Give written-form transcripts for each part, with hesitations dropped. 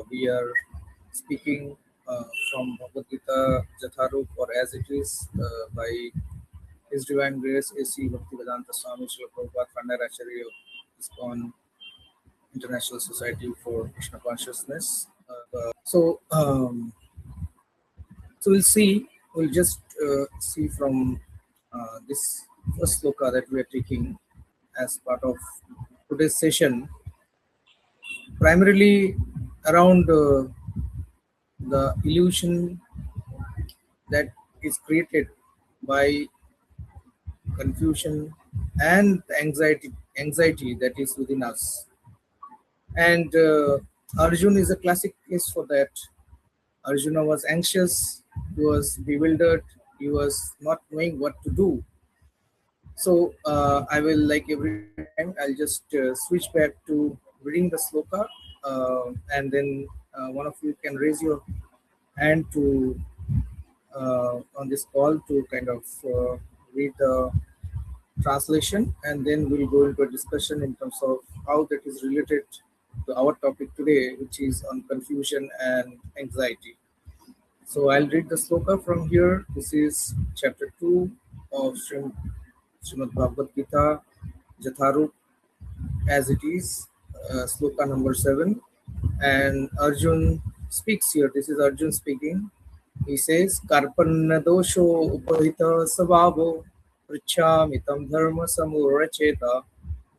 we are speaking from Bhagavad Gita Jatharup or as it is by His Divine Grace A.C. Bhaktivedanta Swami Srila Prabhupada Pandharacharya of ISKCON International Society for Krishna Consciousness. So we'll just see from this first sloka that we are taking as part of today's session, primarily around the illusion that is created by confusion and anxiety that is within us. And Arjuna is a classic case for that. Arjuna was anxious, he was bewildered, he was not knowing what to do. So I will, like every time, I'll just switch back to reading the sloka, and then one of you can raise your hand to on this call to kind of read the translation, and then we'll go into a discussion in terms of how that is related to our topic today, which is on confusion and anxiety. So I'll read the sloka from here. This is chapter 2 of Srimad Bhagavad Gita Jatharup as it is, sloka number 7. And Arjun speaks here. This is Arjun speaking. He says, Karpanna dosho upahita savavo prichamitam dharma samuracheta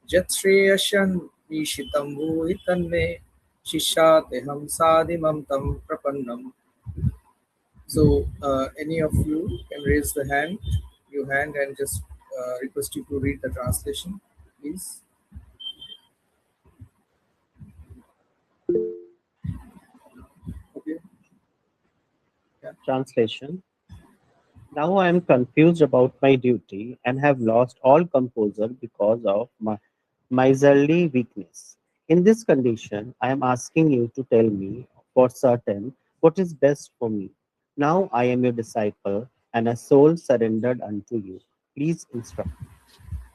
jatshreyashan vishitam bhuhitanme shishateham sadimam tam prapannam. So any of you can raise the hand, and just request you to read the translation, please. Okay. Yeah. Translation. Now I am confused about my duty and have lost all composure because of my miserly weakness. In this condition, I am asking you to tell me for certain what is best for me. Now I am your disciple and a soul surrendered unto you. Please instruct.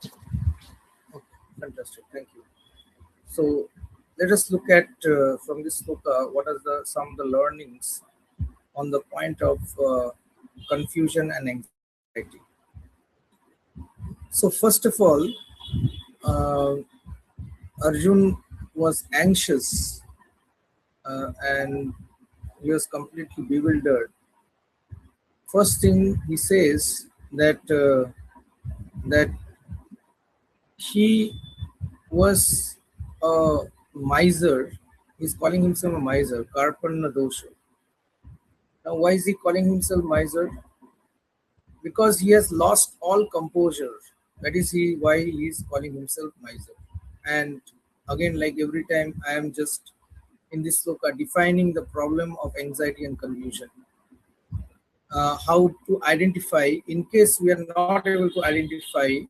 Okay, fantastic. Thank you. So let us look at from this book what are some of the learnings on the point of confusion and anxiety. So first of all, Arjun was anxious and he was completely bewildered. First thing he says that he was a miser. He's calling himself a miser, Karpanna dosha. Now, why is he calling himself miser? Because he has lost all composure. That is why he is calling himself miser. And again, like every time, I am just in this sloka defining the problem of anxiety and confusion. How to identify, in case we are not able to identify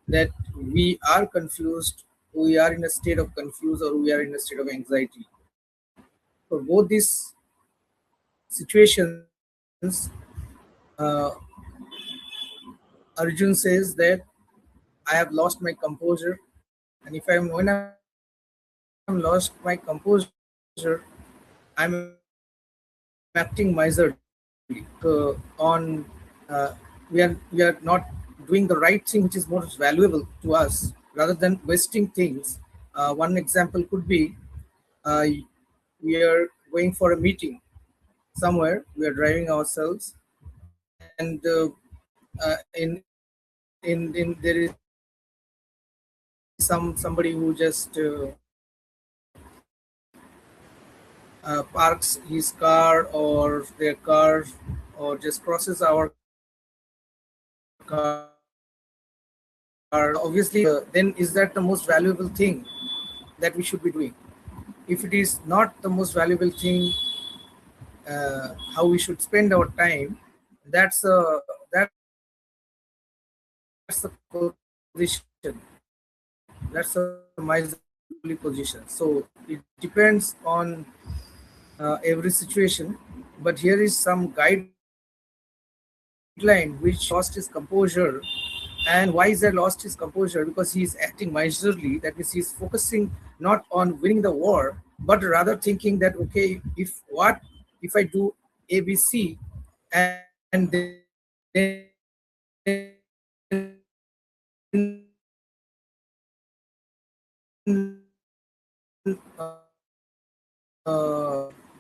that we are confused, we are in a state of confuse, or we are in a state of anxiety. For both these situations, Arjun says that I have lost my composure, and when I'm lost my composure, I'm acting miserly. We are not doing the right thing, which is most valuable to us, rather than wasting things. One example could be we are going for a meeting somewhere. We are driving ourselves, and there is somebody who just parks his car or their car, or just crosses our car. Obviously, then is that the most valuable thing that we should be doing? If it is not the most valuable thing, how we should spend our time, that's the position. That's a miserly position. So it depends on every situation. But here is some guideline which lost his composure. And why is that lost his composure? Because he is acting miserly. That means he is focusing not on winning the war, but rather thinking that, okay, if I do ABC, and then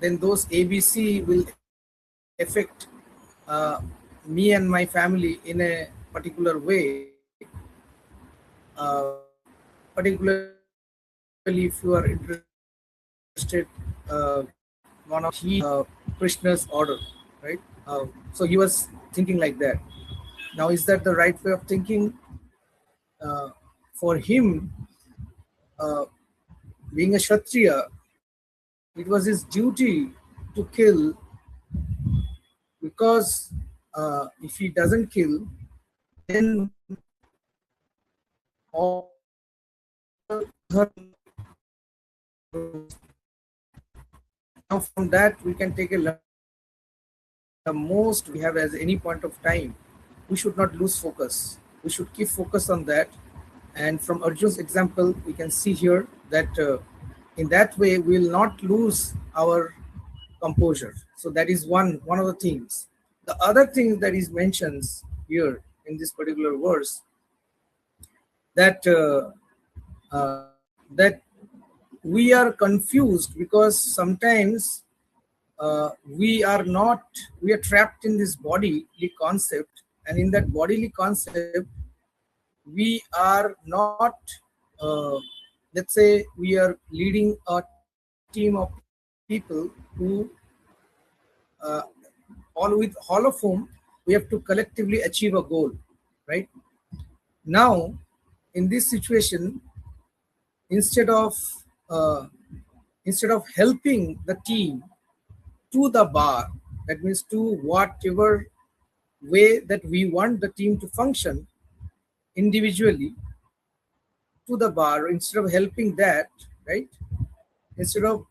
then those ABC will affect me and my family in a particular way. Particularly if you are interested, one of he Krishna's order, right? So he was thinking like that. Now, is that the right way of thinking? For him, uh, being a Kshatriya, it was his duty to kill, because if he doesn't kill, then all now from that we can take a learning that the most we have as any point of time, we should not lose focus. We should keep focus on that. And from Arjun's example, we can see here that in that way we will not lose our composure. So that is one of the things. The other thing that is mentions here in this particular verse, that that we are confused because sometimes we are trapped in this bodily concept, and in that bodily concept we are not, uh, let's say we are leading a team of people who uh, all with all of whom we have to collectively achieve a goal, right? Now in this situation, instead of uh, instead of helping the team to the bar, that means to whatever way that we want the team to function individually, to the bar, instead of helping that, right? Instead of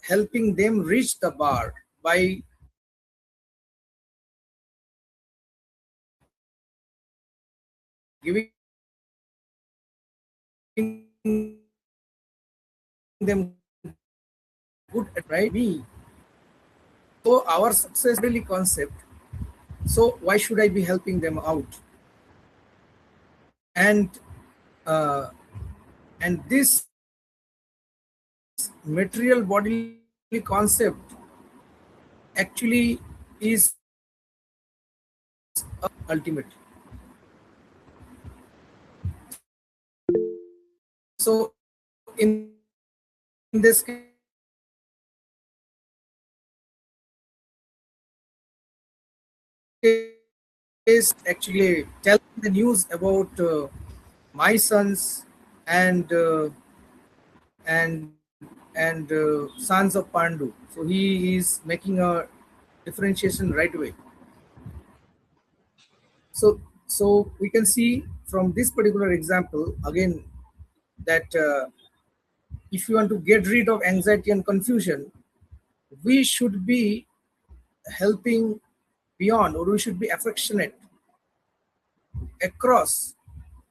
helping them reach the bar by giving them good advice, right? Me, so our success really concept, so why should I be helping them out? And uh, and this material bodily concept actually is ultimate. So in this case, actually telling the news about my sons and sons of Pandu. So he is making a differentiation right away. So we can see from this particular example again that if you want to get rid of anxiety and confusion, we should be helping beyond, or we should be affectionate across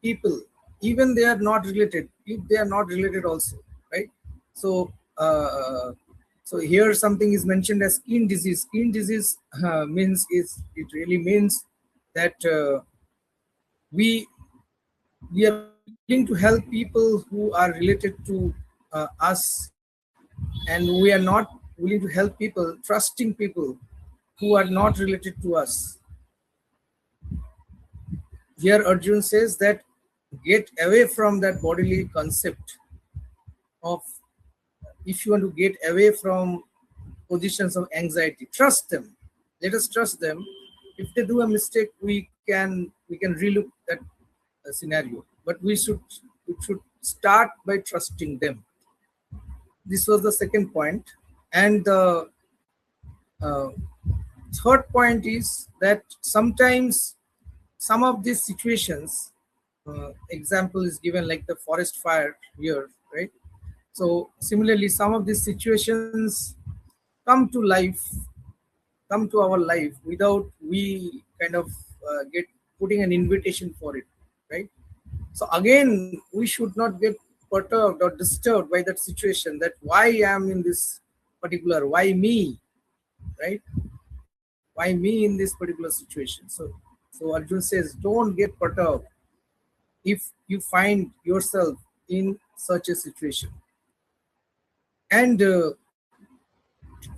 people, even they are not related, if they are not related also, right? So so here something is mentioned as skin disease. Skin disease means is it really means that we we are willing to help people who are related to us, and we are not willing to help people, trusting people who are not related to us. Here Arjun says that get away from that bodily concept of, if you want to get away from positions of anxiety, trust them. Let us trust them. If they do a mistake, we can relook that scenario, but we should start by trusting them. This was the second point. And the uh, third point is that sometimes some of these situations, example is given like the forest fire here, right? So similarly, some of these situations come to life, come to our life without we kind of get putting an invitation for it, right? So again, we should not get perturbed or disturbed by that situation, that why I am in this particular, why me, right? Why me in this particular situation? So Arjun says, don't get perturbed if you find yourself in such a situation. And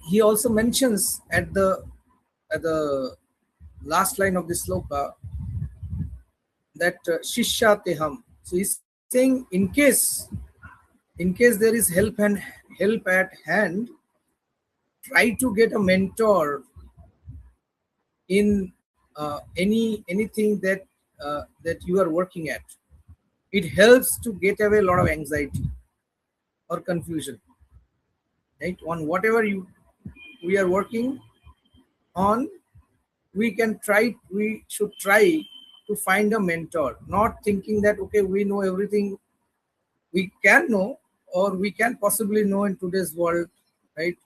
he also mentions at the last line of this sloka that shishya teham. So he's saying, in case there is help at hand, try to get a mentor in anything that you are working at. It helps to get away a lot of anxiety or confusion, right? On whatever we are working on, we should try to find a mentor, not thinking that okay, we know everything we can know or we can possibly know in today's world, right?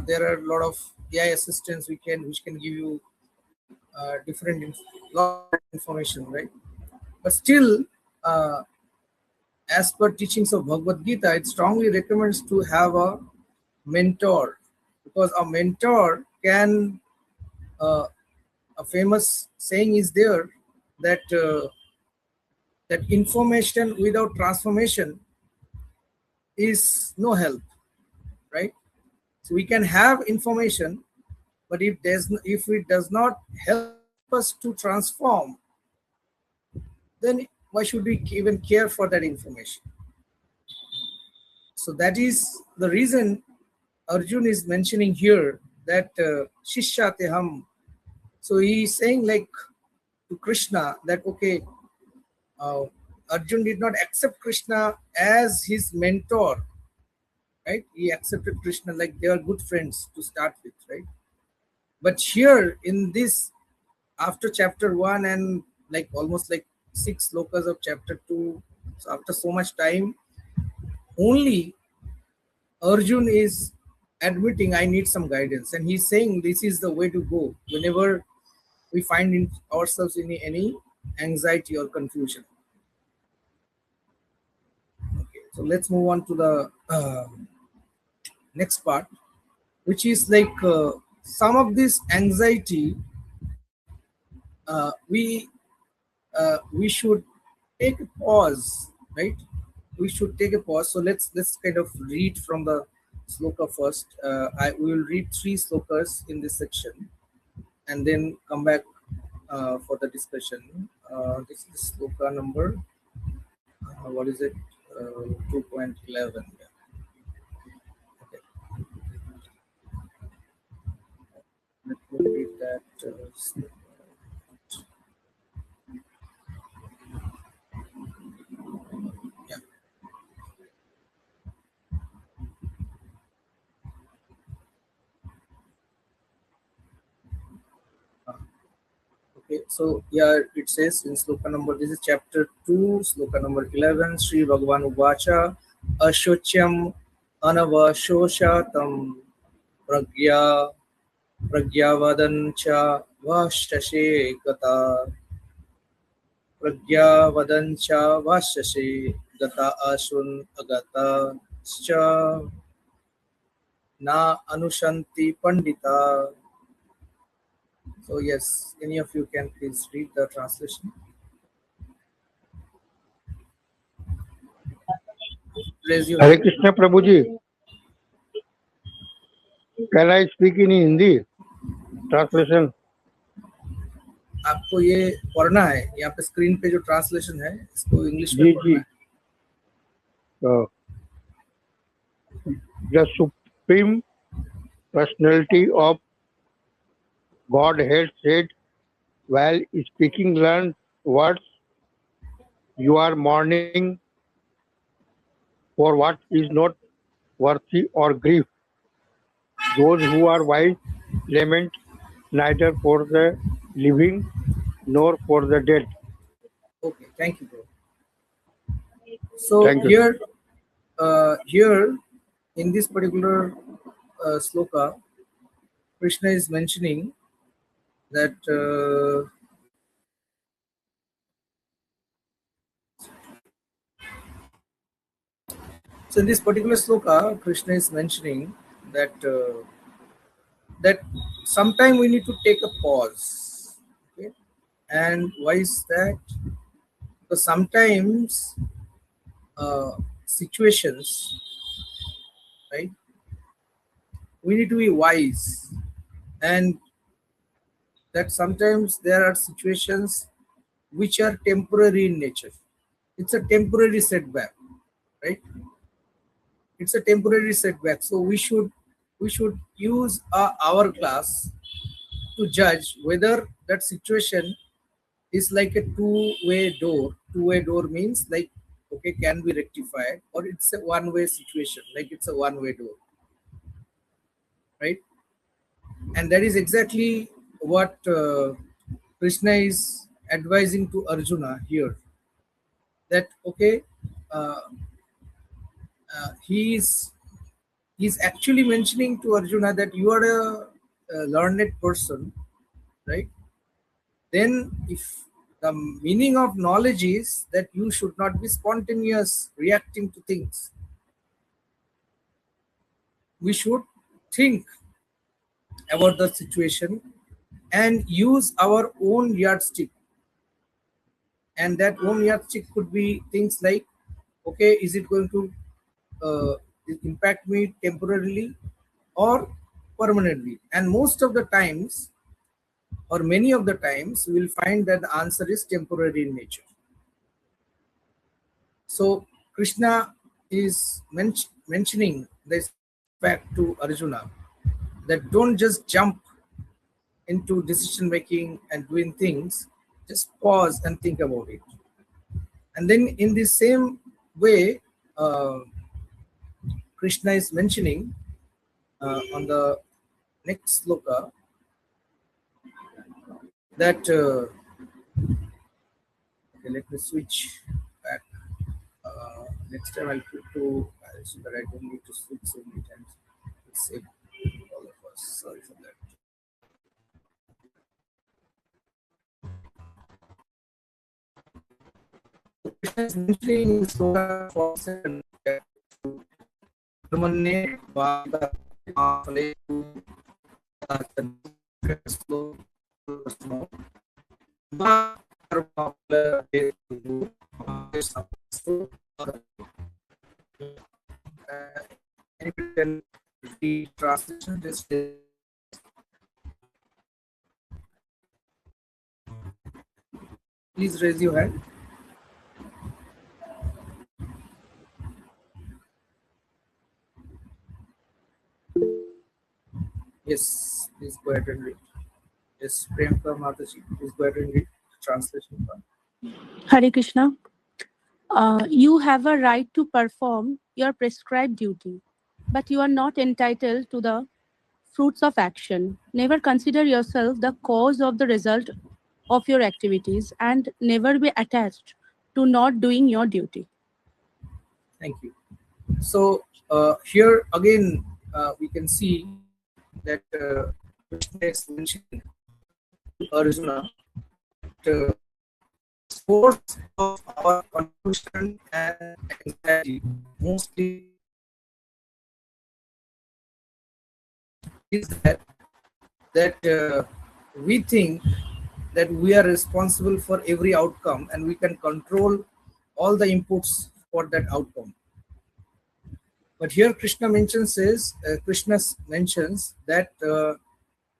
There are a lot of AI assistants which can give you lot of information, right? But still, uh, as per teachings of Bhagavad Gita, it strongly recommends to have a mentor, because a mentor can. A famous saying is there that that information without transformation is no help, right? So we can have information, but if it does not help us to transform, then why should we even care for that information? So that is the reason Arjun is mentioning here that Shishya Teham. So he is saying like to Krishna that okay, uh, Arjun did not accept Krishna as his mentor, right? He accepted Krishna like they are good friends to start with, right? But here in this, after chapter 1 and like almost like 6 slokas of chapter 2, so after so much time, only Arjun is admitting I need some guidance, and he's saying this is the way to go whenever we find ourselves in any anxiety or confusion. Okay, so let's move on to the next part, which is like some of this anxiety we should take a pause, right? We should take a pause. So let's kind of read from the sloka first. We will read 3 slokas in this section and then come back for the discussion. This is sloka number what is it? 2.11. Yeah. Okay. Let me read that. Yeah. Okay, so yeah, it says in sloka number, this is chapter 2, sloka number 11, Sri Bhagavan Uvacha, Ashocham Anavashoshatam Pragya Pragyavadancha Vashashe Gata Pragyavadancha Vashashe Gata Ashun Agata Scha Na Anushanti Pandita. So yes, any of you can please read the translation. Raise your Hare hand. Krishna Prabhuji, can I speak in Hindi? Translation. आपको ये पढ़ना है, यहाँ पे screen पे जो translation है इसको इंग्लिश में जी पढ़ना जी है. The Supreme Personality of Godhead said while speaking learned words, you are mourning for what is not worthy or grief. Those who are wise lament neither for the living nor for the dead. Okay, thank you, bro. So Thank you. here in this particular sloka, Krishna is mentioning that So in this particular sloka, Krishna is mentioning that that sometime we need to take a pause. Okay? And why is that? Because sometimes situations, right? We need to be wise, and that sometimes there are situations which are temporary in nature. It's a temporary setback, right? It's a temporary setback. So we should use our hourglass to judge whether that situation is like a two-way door. Two-way door means like, okay, can be rectified, or it's a one-way situation, like it's a one-way door, right? And that is exactly what Krishna is advising to Arjuna here. That okay, uh, he's actually mentioning to Arjuna that you are a learned person, right? Then if the meaning of knowledge is that you should not be spontaneous reacting to things, we should think about the situation and use our own yardstick. And that own yardstick could be things like, okay, is it going to uh, impact me temporarily or permanently? And most of the times, or many of the times, we will find that the answer is temporary in nature. So Krishna is mentioning this fact to Arjuna, that don't just jump into decision making and doing things, just pause and think about it. And then in the same way, Krishna is mentioning on the next sloka that okay, let me switch back. Next time I'll put to so that I don't need to switch so many times. It's save all of us. Sorry for that. Krishna is mentioning in sloka 47 that Brahmane Bhagavad Anybody can read translation? Just please raise your hand. Yes, please go ahead and read. Yes, Priyanka Mataji, please go ahead and read translation. Hare Krishna. You have a right to perform your prescribed duty, but you are not entitled to the fruits of action. Never consider yourself the cause of the result of your activities and never be attached to not doing your duty. Thank you. So here again we can see that Krishna is mentioning to Arjuna that source of our confusion and anxiety mostly is that we think that we are responsible for every outcome and we can control all the inputs for that outcome. But here Krishna mentions that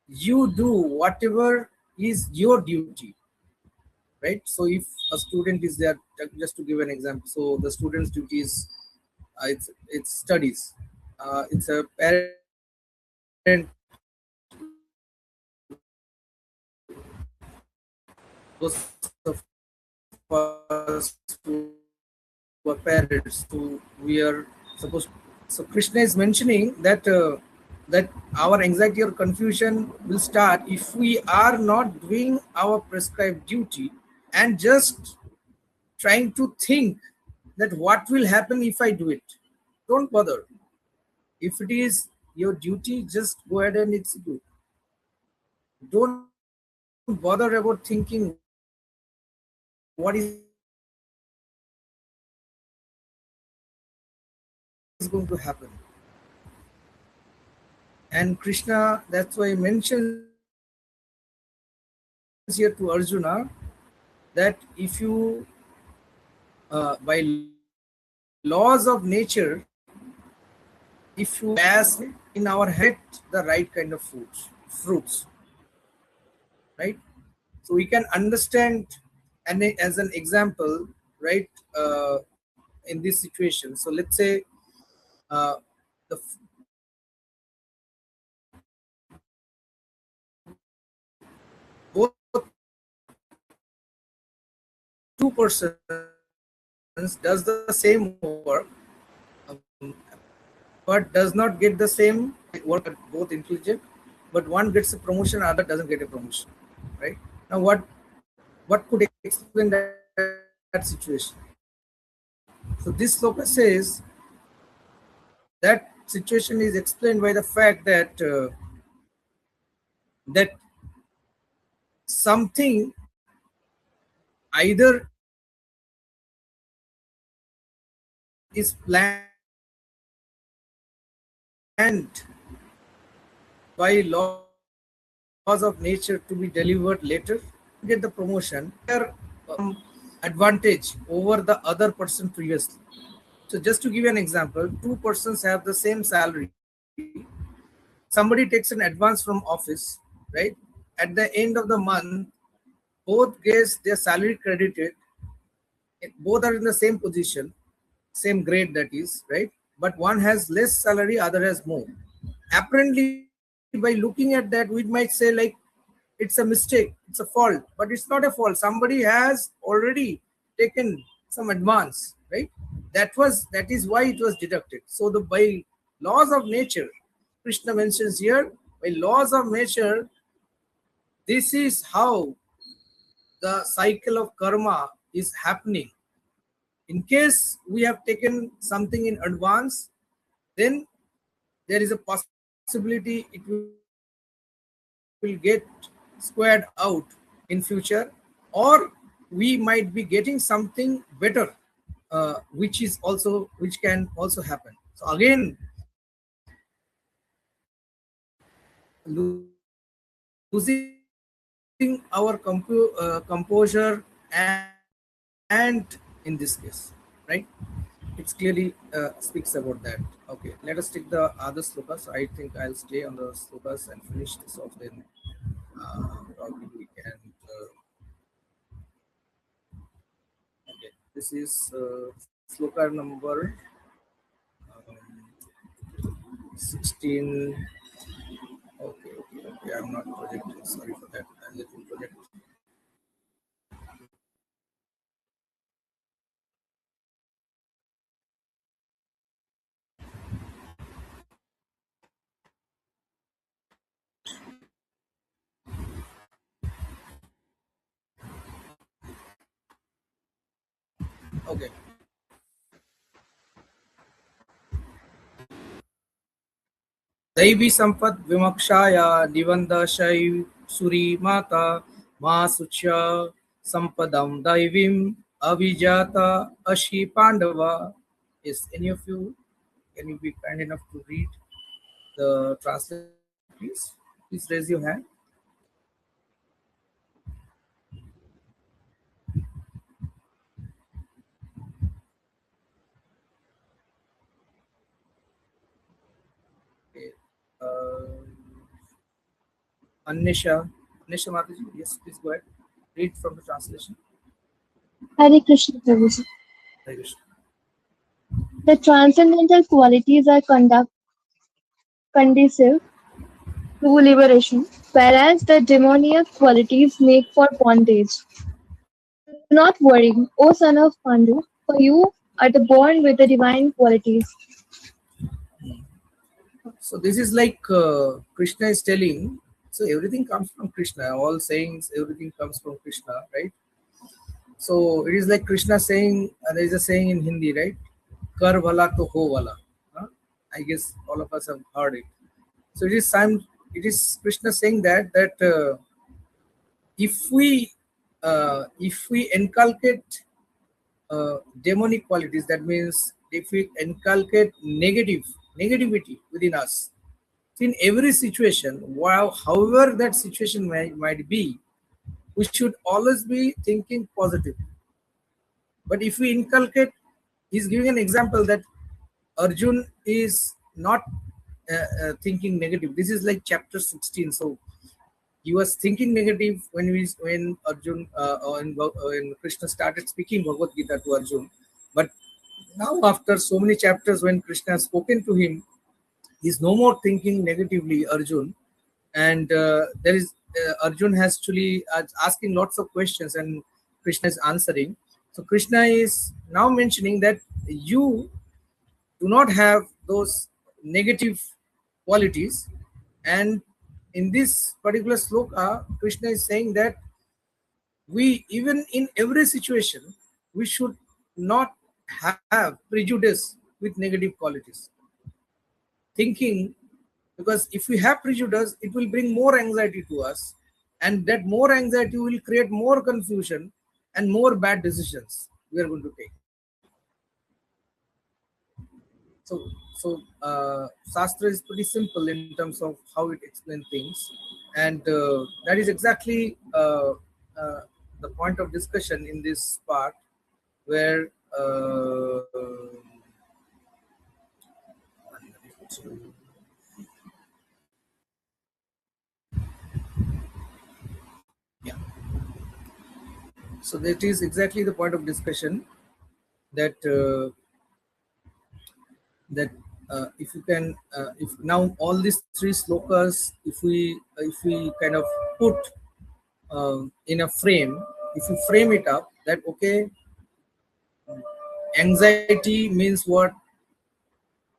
you do whatever is your duty, right? So if a student is there, just to give an example, so the student's duty is it's studies. It's a parent those of us who are parents who we are supposed to. So Krishna is mentioning that that our anxiety or confusion will start if we are not doing our prescribed duty and just trying to think that what will happen if I do it. Don't bother. If it is your duty, just go ahead and execute. Don't bother about thinking what is going to happen. And Krishna, that's why he mentions here to Arjuna that if you, by laws of nature, if you pass in our head the right kind of fruits, right? So we can understand, and as an example, right, in this situation. So let's say the both two persons does the same work, but does not get the same work. Both intelligent, but one gets a promotion, other doesn't get a promotion, right? Now what could explain that situation? So this sloka says that situation is explained by the fact that that something either is planned by laws of nature to be delivered later, get the promotion, their advantage over the other person previously. So just to give you an example, two persons have the same salary. Somebody takes an advance from office, right? At the end of the month, both gets their salary credited. Both are in the same position, same grade, that is, right? But one has less salary, other has more. Apparently, by looking at that, we might say like it's a mistake, it's a fault, but it's not a fault. Somebody has already taken some advance, right? That is why it was deducted. So the by laws of nature, Krishna mentions here, by laws of nature, this is how the cycle of karma is happening. In case we have taken something in advance, then there is a possibility it will get squared out in future, or we might be getting something better, which can also happen. So again, losing our composure and in this case, right? It's clearly speaks about that. Okay, let us take the other slokas. I think I'll stay on the slokas and finish this off, then probably we can okay, this is sloka number 16. Okay, I'm not projecting, sorry for that. Let me project. Okay. दैवी संपद विमक्षाया निवंदशै सुरी माता मा सुच्य संपदम दैवीम अभिजाता अशी पांडवा. Is any of you, can you be kind enough to read the translation, please? Please raise your hand. Okay. Anisha Mataji, yes, please go ahead. Read from the translation. Hare Krishna Prabhuji. Hare Krishna. The transcendental qualities are conducive to liberation, whereas the demoniac qualities make for bondage. Do not worry, O son of Pandu, for you are the born with the divine qualities. So this is like Krishna is telling. So everything comes from Krishna. All sayings, everything comes from Krishna, right? So it is like Krishna saying. There is a saying in Hindi, right? Kar wala to ho wala. Huh? I guess all of us have heard it. So it is time. It is Krishna saying that if we inculcate demonic qualities, that means if we inculcate negativity within us, in every situation, however that situation might be, we should always be thinking positive. But if we inculcate, he's giving an example that Arjun is not thinking negative. This is like chapter 16. So he was thinking negative when Arjun when Krishna started speaking Bhagavad Gita to Arjun. But now after so many chapters, when Krishna has spoken to him, he's no more thinking negatively, Arjun. And there is Arjun has actually asking lots of questions, and Krishna is answering. So Krishna is now mentioning that you do not have those negative qualities, and in this particular sloka, Krishna is saying that we, even in every situation, we should not have prejudice with negative qualities. Thinking, because if we have prejudice, it will bring more anxiety to us, and that more anxiety will create more confusion and more bad decisions we are going to take. So Shastra is pretty simple in terms of how it explains things, and that is exactly the point of discussion in this part, where yeah. So that is exactly the point of discussion, that if you can, if now all these three slokas, if we kind of put in a frame, if you frame it up, that okay, anxiety means what?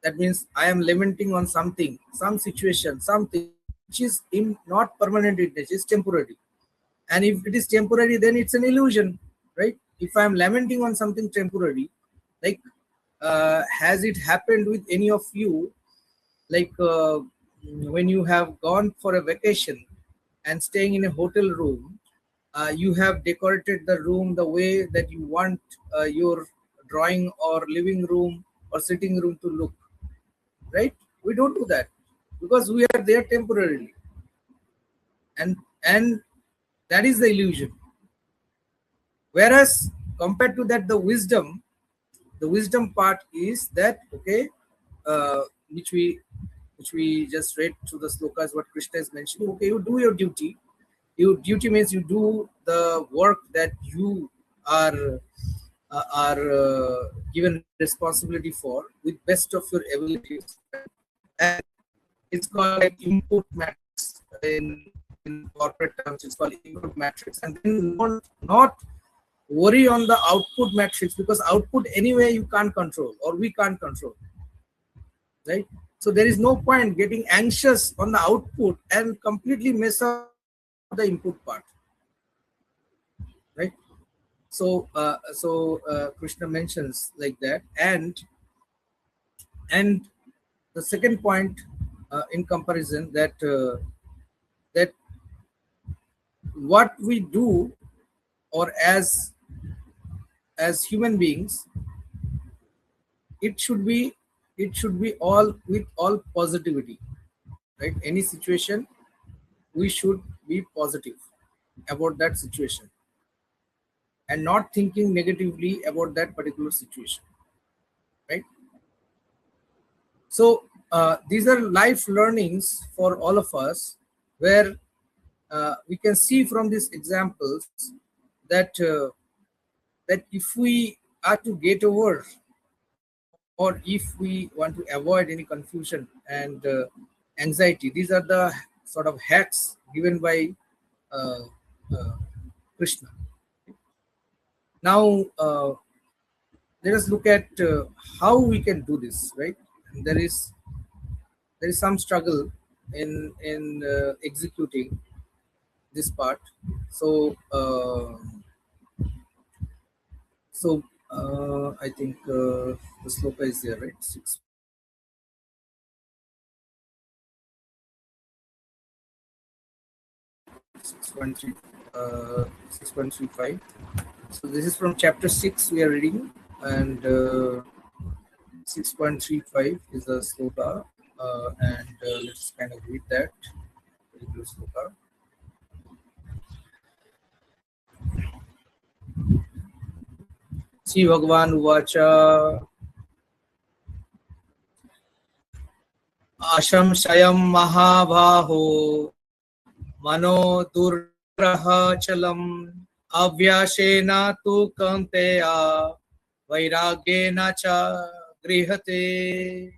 That means I am lamenting on something, some situation, something which is not permanent in nature, it's temporary. And if it is temporary, then it's an illusion, right? If I am lamenting on something temporary, like has it happened with any of you, like when you have gone for a vacation and staying in a hotel room, you have decorated the room the way that you want your drawing or living room or sitting room to look, right? We don't do that because we are there temporarily, and that is the illusion. Whereas compared to that, the wisdom part is that okay, which we just read through the slokas, what Krishna is mentioning. Okay, you do your duty. Your duty means you do the work that you are given responsibility for with best of your abilities, and it's called like input matrix in corporate terms. It's called input matrix, and then not worry on the output matrix, because output anyway you can't control or we can't control, right? So there is no point getting anxious on the output and completely mess up the input part, right? So Krishna mentions like that, and the second point in comparison, that that what we do, or as human beings, it should be all with all positivity, right? Any situation, we should be positive about that situation and not thinking negatively about that particular situation, right? So these are life learnings for all of us, where we can see from these examples that that if we are to get over, or if we want to avoid any confusion and anxiety, these are the sort of hacks given by uh, uh, Krishna. Now let us look at how we can do this, right? And there is some struggle in executing this part. So I think the sloka is there, right? 6.3 6.35. So this is from chapter 6 we are reading, and 6.35 is the sloka, and let's kind of read that particular sloka. Sri Bhagavan Uvacha Ashamshayam Mahabhaho Mano Durgraha Chalam Avyashena tu Kanteya Vairagyena cha Grihate.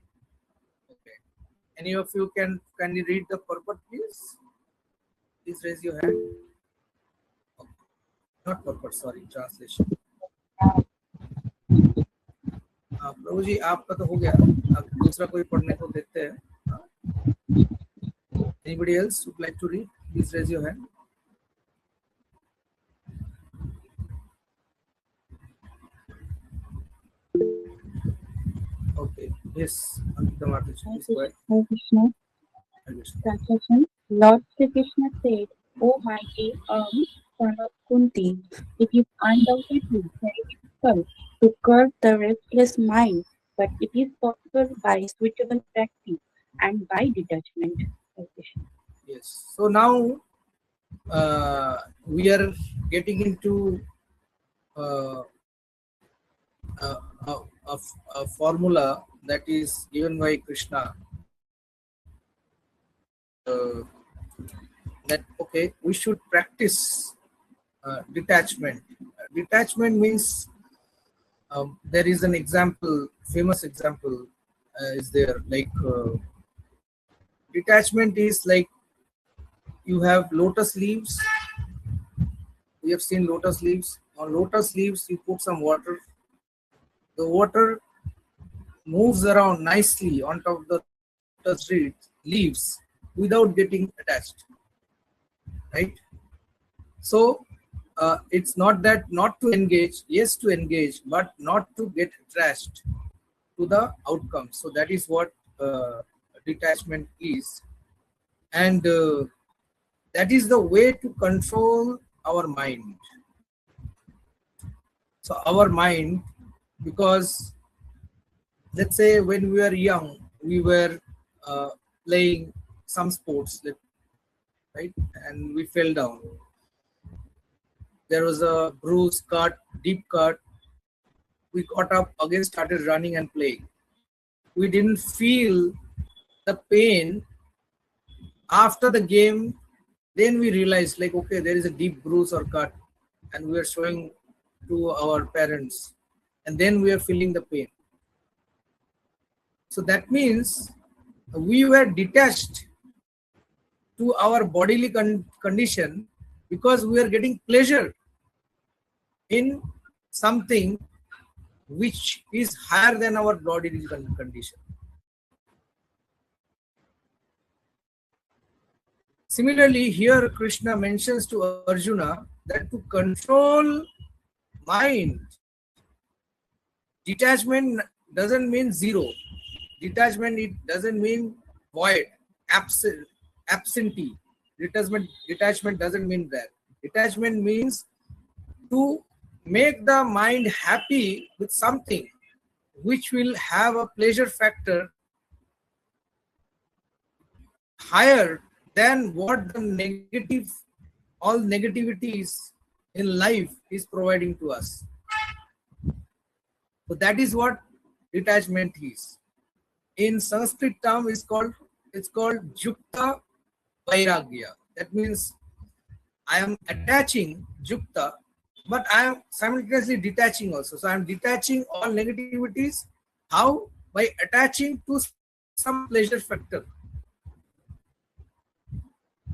Okay. Any of you can you read the purport, please? Please raise your hand. Okay. Not purport, sorry, translation. प्रभु जी आपका तो हो गया, अब दूसरा कोई पढ़ने को देखते हैं. Anybody else would like to read? Please raise your hand. Okay. Yes. Ankita Mataji, please go ahead. Hare Krishna. Hare Krishna. Translation. Lord Sri Krishna said, O mighty son of Kunti, it is undoubtedly very difficult to curb the restless mind, but it is possible by suitable practice and by detachment. Hare Krishna. Yes. So now we are getting into a formula that is given by Krishna. That okay, we should practice detachment. Detachment means there is an example, famous example is there, like detachment is like you have lotus leaves. We have seen lotus leaves. On lotus leaves, you put some water. The water moves around nicely on top of the lotus leaves without getting attached. Right? So it's not that not to engage, yes to engage, but not to get attached to the outcome. So that is what detachment is. And that is the way to control our mind. So our mind, because let's say when we were young, we were playing some sports, right? And we fell down. There was a bruise, cut, deep cut. We got up again, started running and playing. We didn't feel the pain after the game. Then we realized, like, okay, there is a deep bruise or cut, and we are showing to our parents, and then we are feeling the pain. So that means we were detached to our bodily condition because we are getting pleasure in something which is higher than our bodily condition. Similarly, here Krishna mentions to Arjuna that to control mind, detachment doesn't mean zero. Detachment, it doesn't mean void, absentee. Detachment doesn't mean that. Detachment means to make the mind happy with something which will have a pleasure factor higher than what the all negativities in life is providing to us. So that is what detachment is. In Sanskrit term, it's called Jukta Vairagya. That means I am attaching Jukta, but I am simultaneously detaching also. So I am detaching all negativities. How? By attaching to some pleasure factor.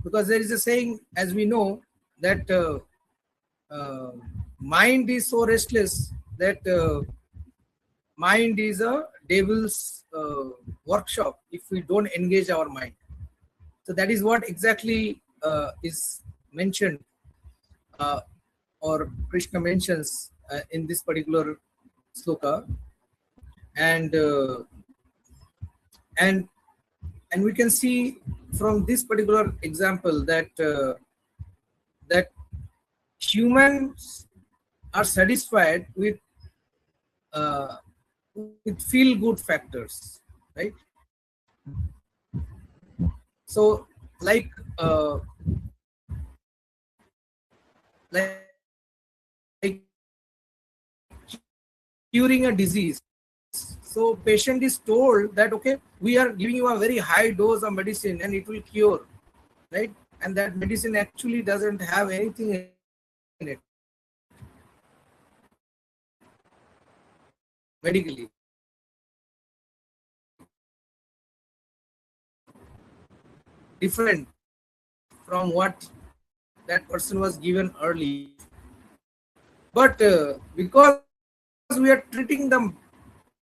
Because there is a saying, as we know, that mind is so restless that mind is a devil's workshop if we don't engage our mind. So that is what exactly is mentioned or Krishna mentions in this particular sloka, and we can see from this particular example that that humans are satisfied with with feel good factors, right? So like curing a disease. So patient is told that okay, we are giving you a very high dose of medicine and it will cure, right? And that medicine actually doesn't have anything in it medically, different from what that person was given early. But because we are treating the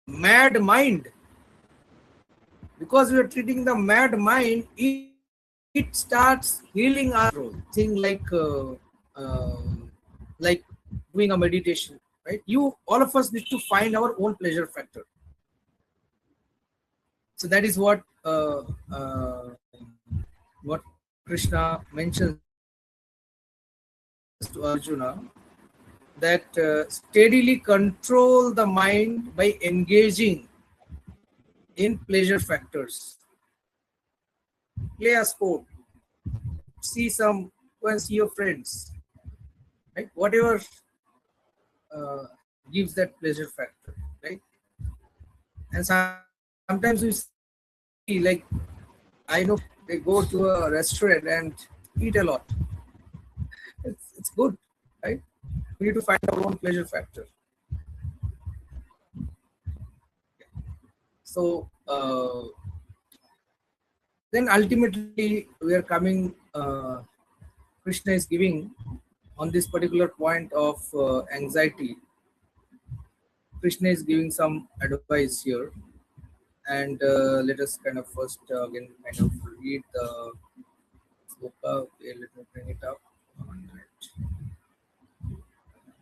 mad mind, it starts healing our control. Thing like doing a meditation, right? All of us need to find our own pleasure factor. So that is what Krishna mentions to Arjuna, that steadily control the mind by engaging in pleasure factors. Play a sport, go and see your friends, right? Whatever gives that pleasure factor, right? And sometimes we see, like, I know they go to a restaurant and eat a lot. It's good, right? We need to find our own pleasure factor. So then ultimately we are coming. Krishna is giving on this particular point of anxiety. Krishna is giving some advice here, and let us kind of first again kind of read the sloka. Okay, let me bring it up. 1 minute.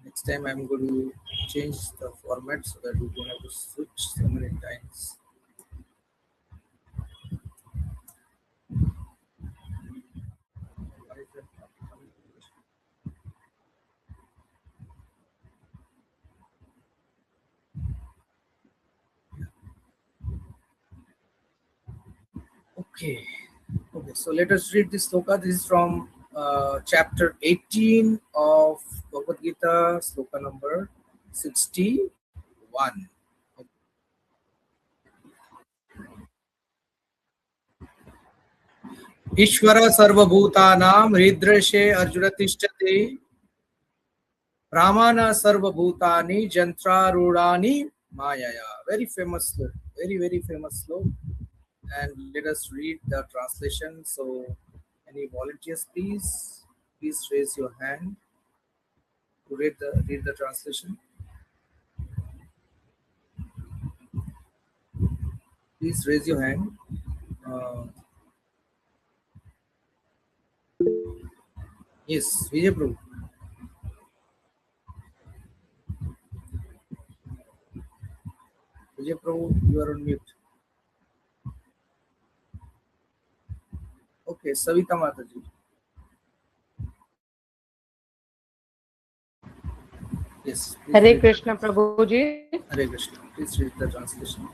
Next time I'm going to change the format so that we don't have to switch so many times. Okay. Okay, so let us read this sloka. This is from chapter 18 of Bhagavad Gita, sloka number 61. Ishvara sarvabhutanam hridrashe arjuna tishtate Brahmana sarvabhutani jantrarudani mayaya. Very famous sloka. Very famous sloka. And let us read the translation. So any volunteers, please raise your hand to read the translation. Please raise your hand. Yes, Vijay Prabhu. Vijay Prabhu, you are on mute. Okay, Savita Mataji. Yes. Hare Krishna Prabhuji. Hare Krishna. Please read the translation.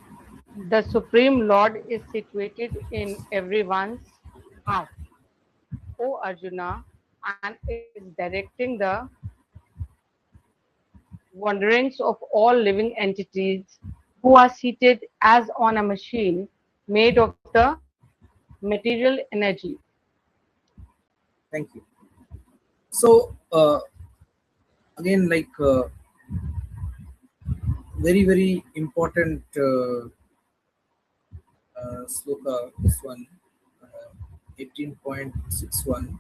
The Supreme Lord is situated in everyone's heart, O Arjuna, and is directing the wanderings of all living entities who are seated as on a machine made of the material energy. Thank you. So, again, like very important sloka, this one, 18.61.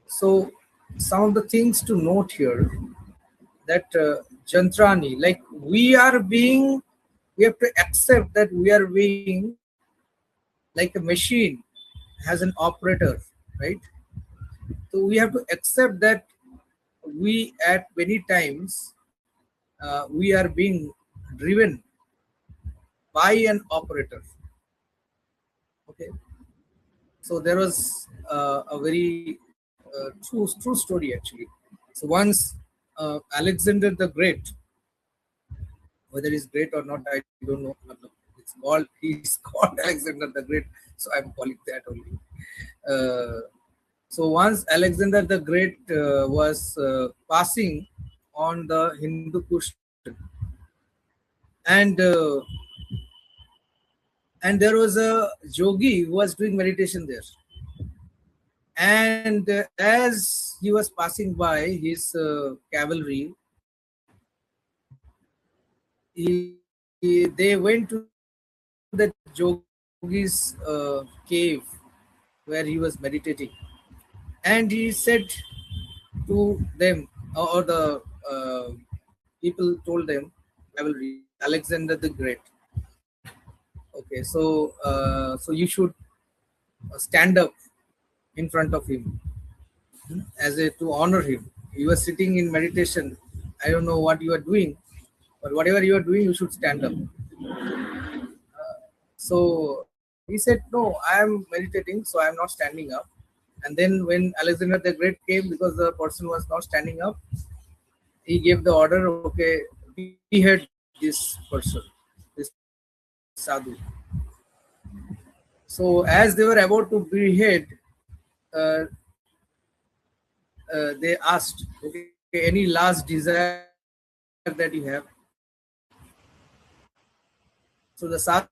So, some of the things to note here, that jantrani, like we have to accept that we are being like a machine has an operator, right? So we have to accept that we at many times we are being driven by an operator. Okay, so there was a very true story actually. So once Alexander the Great, Whether he's great or not, I don't know. He's called Alexander the Great, so I'm calling that only. So once Alexander the Great was passing on the Hindu Kush, and there was a yogi who was doing meditation there. And as he was passing by his cavalry, they went to the yogi's cave where he was meditating, and he said to them, or the people told them, cavalry, Alexander the Great. Okay, so you should stand up in front of him as a to honor him. You are sitting in meditation. I don't know what you are doing, but whatever you are doing, you should stand up. So he said, "No, I am meditating, so I am not standing up." And then when Alexander the Great came, because the person was not standing up, he gave the order, "Okay, behead this person, this sadhu." So as they were about to behead, uh, they asked, "Okay, any last desire that you have?" So the sadhu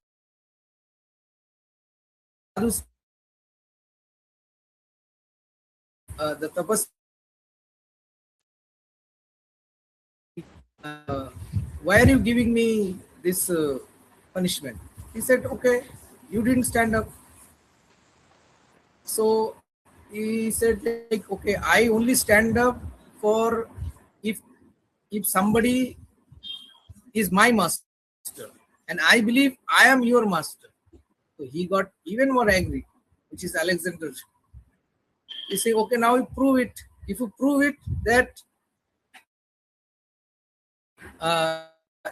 the tapas, why are you giving me this punishment? He said, "Okay, you didn't stand up." So he said, like, "Okay, I only stand up for if somebody is my master, and I believe I am your master." So he got even more angry, which is Alexander. He say, "Okay, now you prove it. If you prove it that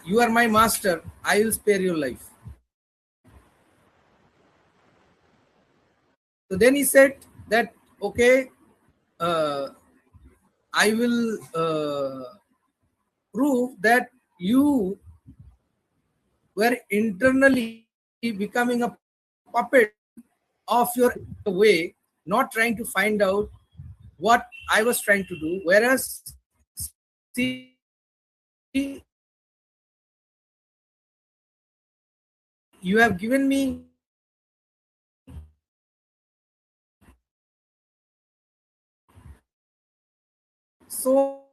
you are my master, I will spare your life." So then he said that, "Okay, I will prove that you were internally becoming a puppet of your way, not trying to find out what I was trying to do. Whereas, see, you have given me so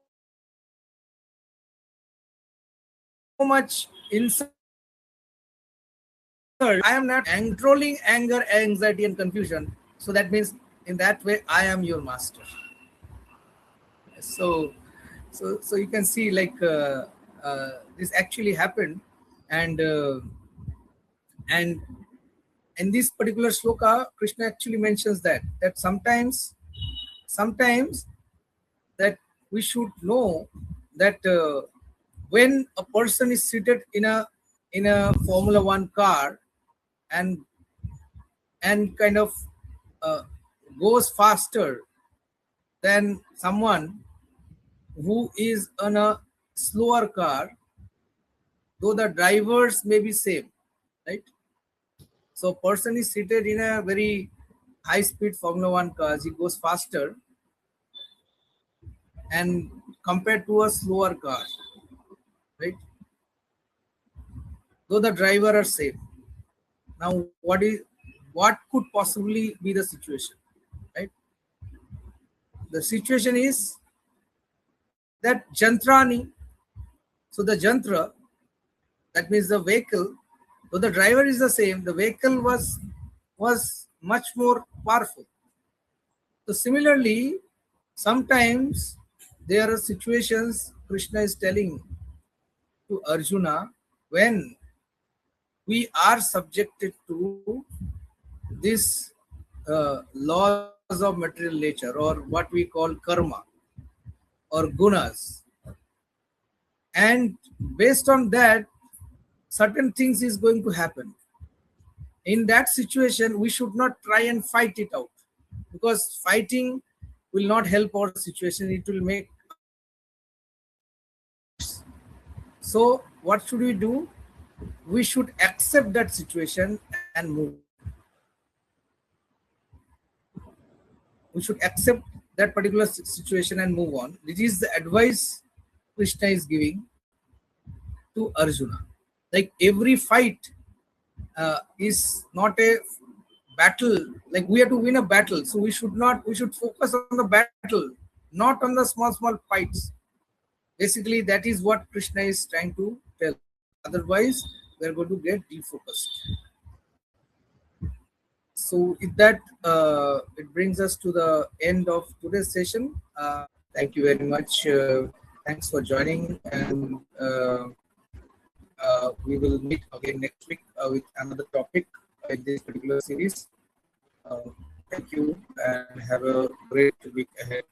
much insult. I am not controlling anger, anxiety, and confusion. So that means in that way, I am your master." So, so you can see, like, this actually happened, and and in this particular shloka, Krishna actually mentions that sometimes that we should know that when a person is seated in a Formula One car and kind of uh, goes faster than someone who is on a slower car, though the drivers may be same, right? So person is seated in a very high speed Formula One car, he goes faster and compared to a slower car, right? Though the driver are same. Now what could possibly be the situation, right? The situation is that jantrani, so the jantra, that means the vehicle, though the driver is the same, the vehicle was much more powerful. So similarly, sometimes there are situations Krishna is telling to Arjuna when we are subjected to this laws of material nature, or what we call karma or gunas, and based on that, certain things is going to happen. In that situation, we should not try and fight it out, because fighting will not help our situation, it will make our situation worse. So what should we do? We should accept that situation and move on. We should accept that particular situation and move on. This is the advice Krishna is giving to Arjuna. Like every fight is not a battle. Like we have to win a battle, so we should focus on the battle, not on the small fights. Basically, that is what Krishna is trying to tell. Otherwise, we are going to get defocused. So, with that, it brings us to the end of today's session. Thank you very much. Thanks for joining, and we will meet again next week with another topic in this particular series. Thank you, and have a great week ahead.